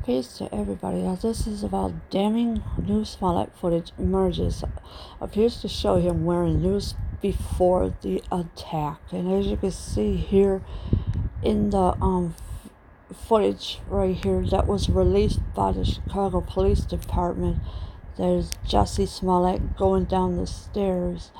Peace to everybody. Now this is about damning new Smollett footage emerges. Appears to show him wearing noose before the attack. And as you can see here in the footage right here that was released by the Chicago Police Department, there's Jussie Smollett going down the stairs.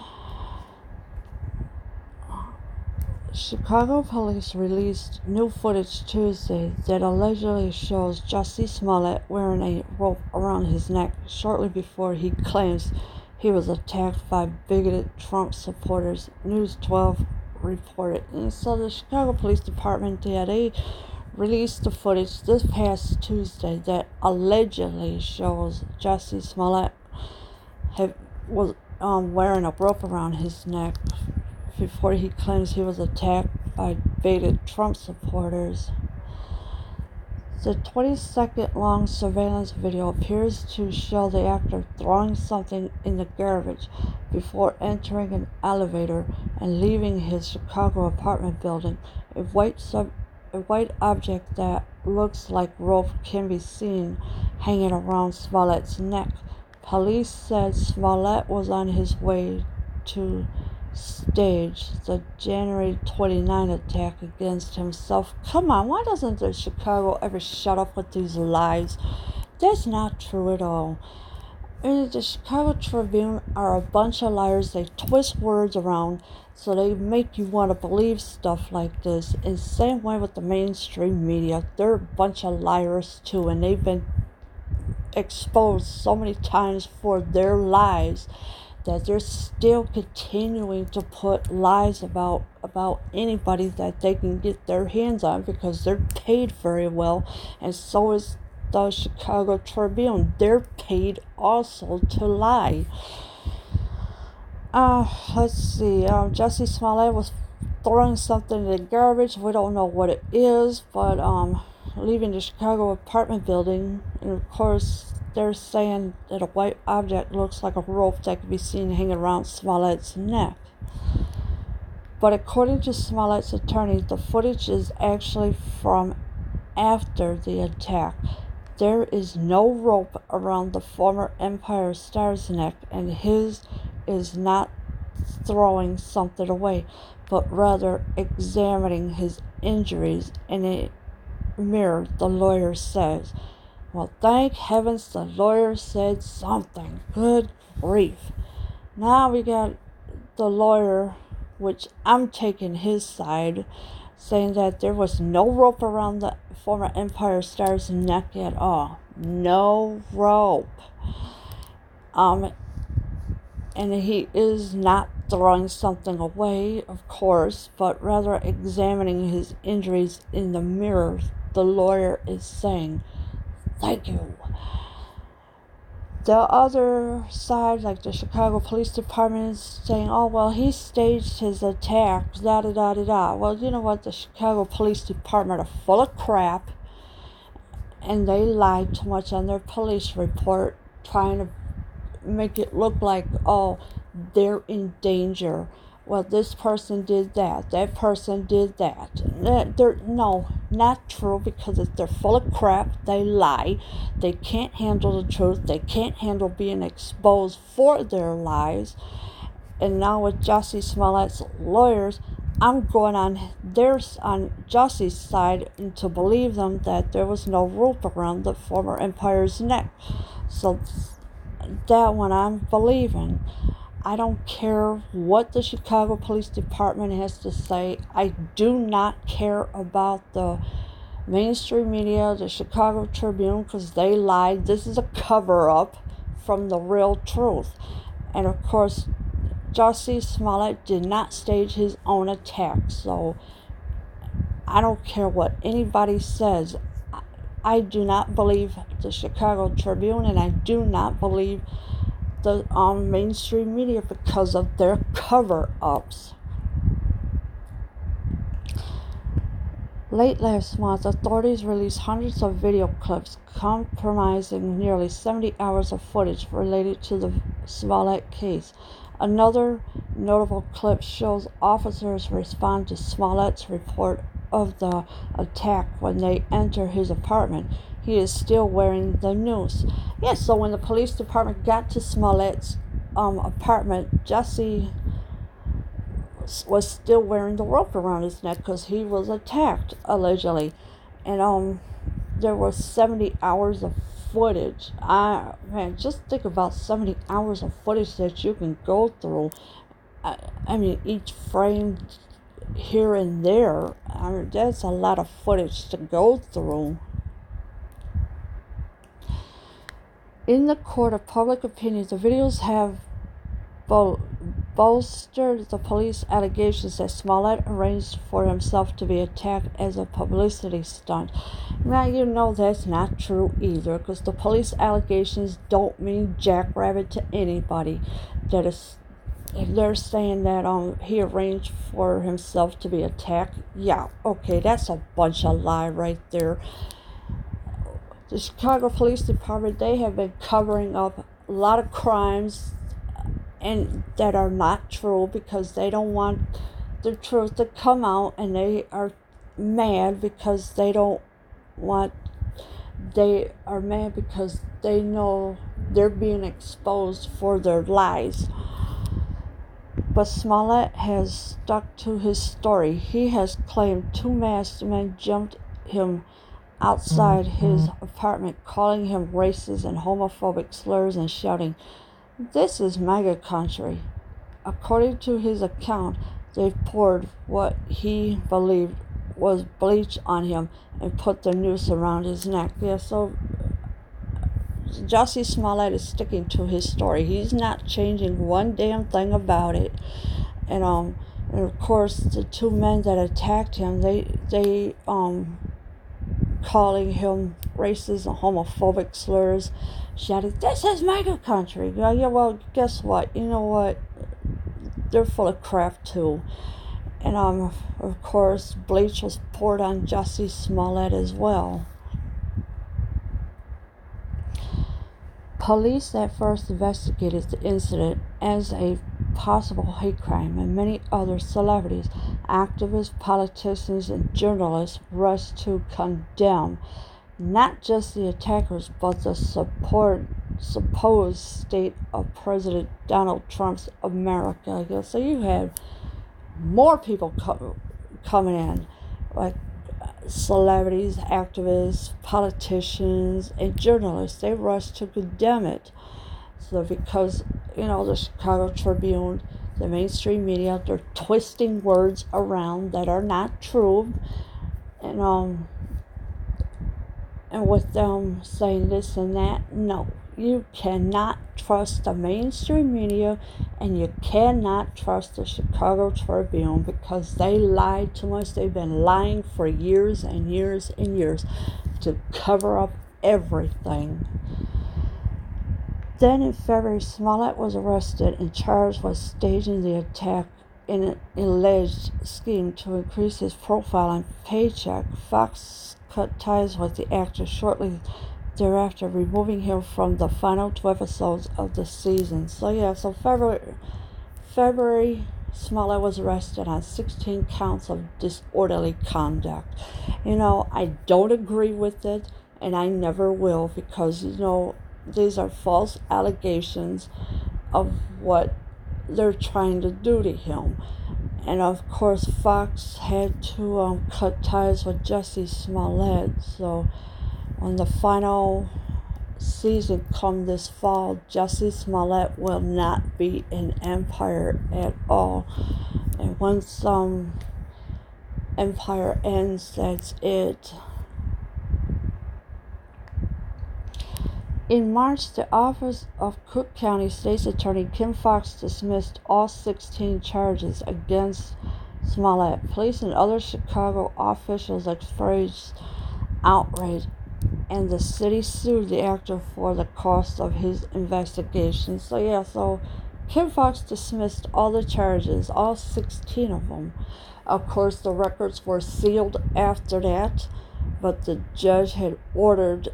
Chicago police released new footage Tuesday that allegedly shows Jussie Smollett wearing a rope around his neck shortly before he claims he was attacked by bigoted Trump supporters, News 12 reported. And so the Chicago Police Department released the footage this past Tuesday that allegedly shows Jussie Smollett was wearing a rope around his neck before he claims he was attacked by bigoted Trump supporters. The 20-second long surveillance video appears to show the actor throwing something in the garbage before entering an elevator and leaving his Chicago apartment building. A white object that looks like rope can be seen hanging around Smollett's neck. Police said Smollett was on his way to stage the January 29 attack against himself. Come on, why doesn't the Chicago ever shut up with these lies? That's not true at all. I mean, the Chicago Tribune are a bunch of liars. They twist words around so they make you want to believe stuff like this. And same way with the mainstream media. They're a bunch of liars too, and they've been exposed so many times for their lies that they're still continuing to put lies about anybody that they can get their hands on because they're paid very well, and so is the Chicago Tribune. They're paid also to lie. Let's see. Jussie Smollett was throwing something in the garbage. We don't know what it is, but leaving the Chicago apartment building, and of course they're saying that a white object looks like a rope that can be seen hanging around Smollett's neck. But according to Smollett's attorney, the footage is actually from after the attack. There is no rope around the former Empire star's neck, and his is not throwing something away, but rather examining his injuries in a mirror, the lawyer says. Well, thank heavens the lawyer said something. Good grief. Now we got the lawyer, which I'm taking his side, saying that there was no rope around the former Empire star's neck at all. No rope. And he is not throwing something away, of course, but rather examining his injuries in the mirror, the lawyer is saying. Thank you. The other side, like the Chicago Police Department, is saying, oh, well, he staged his attack, da-da-da-da-da. Well, you know what? The Chicago Police Department are full of crap, and they lied too much on their police report, trying to make it look like, oh, they're in danger. Well, this person did that. That person did that. No, not true, because if they're full of crap, they lie. They can't handle the truth. They can't handle being exposed for their lies. And now with Jussie Smollett's lawyers, I'm going on Jussie's side and to believe them that there was no rope around the former Empire's neck. So that one I'm believing. I don't care what the Chicago Police Department has to say. I do not care about the mainstream media, the Chicago Tribune, because they lied. This is a cover-up from the real truth. And of course, Jussie Smollett did not stage his own attack. So I don't care what anybody says. I do not believe the Chicago Tribune, and I do not believe the mainstream media because of their cover-ups. Late last month, authorities released hundreds of video clips comprising nearly 70 hours of footage related to the Smollett case. Another notable clip shows officers respond to Smollett's report of the attack when they enter his apartment. he is still wearing the noose. Yeah, so when the police department got to Smollett's apartment, Jesse was still wearing the rope around his neck because he was attacked, allegedly. And there were 70 hours of footage. Man, just think about 70 hours of footage that you can go through. I mean, each frame here and there. I mean, that's a lot of footage to go through. In the court of public opinion, the videos have bolstered the police allegations that Smollett arranged for himself to be attacked as a publicity stunt. Now, you know that's not true either, because the police allegations don't mean jackrabbit to anybody. That is, if they're saying that he arranged for himself to be attacked, yeah, okay, that's a bunch of lie right there. The Chicago Police Department, they have been covering up a lot of crimes and that are not true because they don't want the truth to come out, and they are mad because they don't want, they are mad because they know they're being exposed for their lies. But Smollett has stuck to his story. He has claimed two masked men jumped him outside his apartment, calling him racist and homophobic slurs and shouting, "This is MAGA country." According to his account, they poured what he believed was bleach on him and put the noose around his neck. Yeah, so Jussie Smollett is sticking to his story. He's not changing one damn thing about it. And of course, the two men that attacked him, they calling him racist and homophobic slurs, shouting, "This is MAGA country." Yeah, well, guess what? You know what? They're full of crap too. And of course, bleach was poured on Jussie Smollett as well. Police at first investigated the incident as a possible hate crime, and many other celebrities, activists, politicians, and journalists rushed to condemn not just the attackers, but the supposed state of President Donald Trump's America. So you had more people coming in, like celebrities, activists, politicians, and journalists. They rushed to condemn it. So because, the Chicago Tribune, the mainstream media, they're twisting words around that are not true. And with them saying this and that, no. You cannot trust the mainstream media, and you cannot trust the Chicago Tribune because they lied too much. They've been lying for years and years and years to cover up everything. Then in February, Smollett was arrested and charged with staging the attack in an alleged scheme to increase his profile and paycheck. Fox cut ties with the actor shortly thereafter, removing him from the final 2 episodes of the season. So February, Smollett was arrested on 16 counts of disorderly conduct. I don't agree with it, and I never will, because, these are false allegations of what they're trying to do to him. And of course, Fox had to cut ties with Jussie Smollett. So when the final season comes this fall, Jussie Smollett will not be in Empire at all. And once Empire ends, that's it. In March, the Office of Cook County State's Attorney Kim Fox dismissed all 16 charges against Smollett. Police and other Chicago officials expressed outrage, and the city sued the actor for the cost of his investigation. So Kim Fox dismissed all the charges, all 16 of them. Of course, the records were sealed after that, but the judge had ordered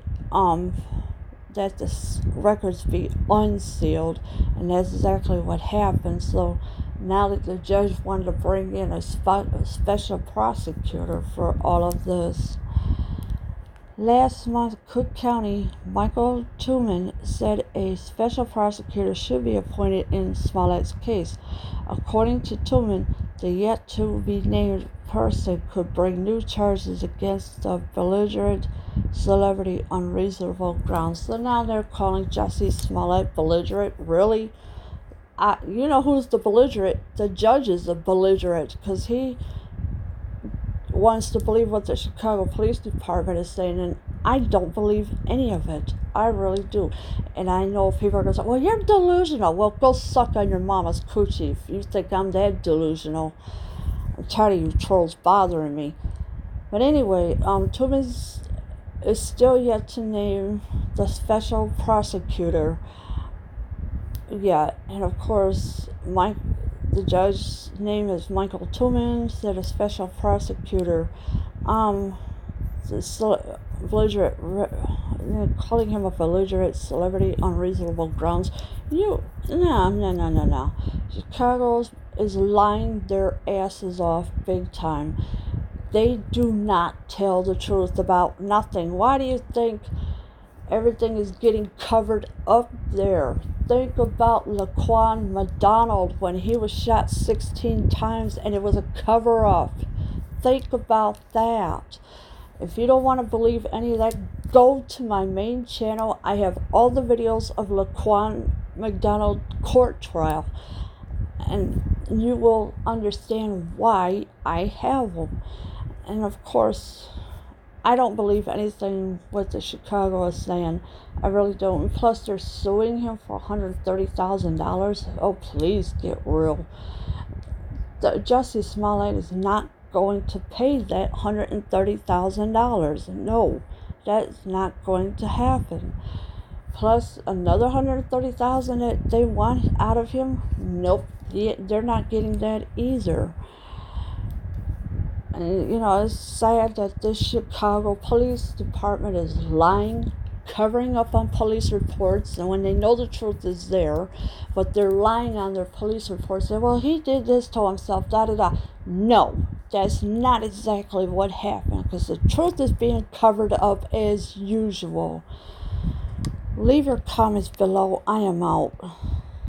that the records be unsealed, and that's exactly what happened. So now that the judge wanted to bring in a special prosecutor for all of this. Last month, Cook County Michael Tooman said a special prosecutor should be appointed in Smollett's case. According to Tooman, the yet-to-be-named person could bring new charges against the belligerent celebrity on reasonable grounds. So now they're calling Jussie Smollett belligerent? Really? You know who's the belligerent? The judge is the belligerent, because he wants to believe what the Chicago Police Department is saying, and I don't believe any of it. I really do. And I know people are going to say, well, you're delusional. Well, go suck on your mama's coochie if you think I'm that delusional. I'm tired of you trolls bothering me. But anyway, Tooman is still yet to name the special prosecutor. Yeah, and of course, the judge's name is Michael Tooman, said a special prosecutor. Calling him a belligerent celebrity on reasonable grounds. No. Chicago is lying their asses off big time. They do not tell the truth about nothing. Why do you think everything is getting covered up there? Think about Laquan McDonald when he was shot 16 times and it was a cover-up. Think about that. If you don't want to believe any of that, go to my main channel. I have all the videos of Laquan McDonald court trial, and you will understand why I have them. And of course, I don't believe anything what the Chicago is saying. I really don't. And plus, they're suing him for $130,000. Oh, please get real. Jussie Smollett is not going to pay that $130,000. No, that's not going to happen. Plus, another $130,000 that they want out of him. Nope, they're not getting that either. And, it's sad that this Chicago Police Department is lying, covering up on police reports, and when they know the truth is there, but they're lying on their police reports. Say, well, he did this to himself, da-da-da. No, that's not exactly what happened, because the truth is being covered up as usual. Leave your comments below. I am out.